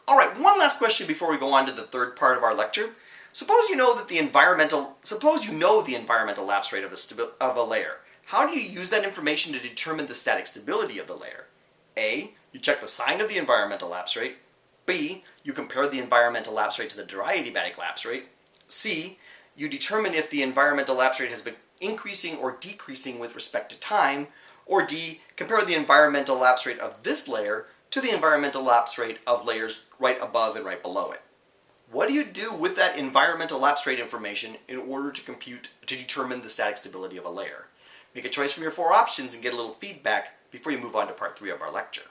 Alright, one last question before we go on to the third part of our lecture. Suppose you know the environmental lapse rate of a layer. How do you use that information to determine the static stability of the layer? A. You check the sign of the environmental lapse rate. B. You compare the environmental lapse rate to the diadiabatic lapse rate. C. You determine if the environmental lapse rate has been increasing or decreasing with respect to time. Or D. Compare the environmental lapse rate of this layer to the environmental lapse rate of layers right above and right below it. What do you do with that environmental lapse rate information in order to determine the static stability of a layer? Make a choice from your 4 options and get a little feedback before you move on to part 3 of our lecture.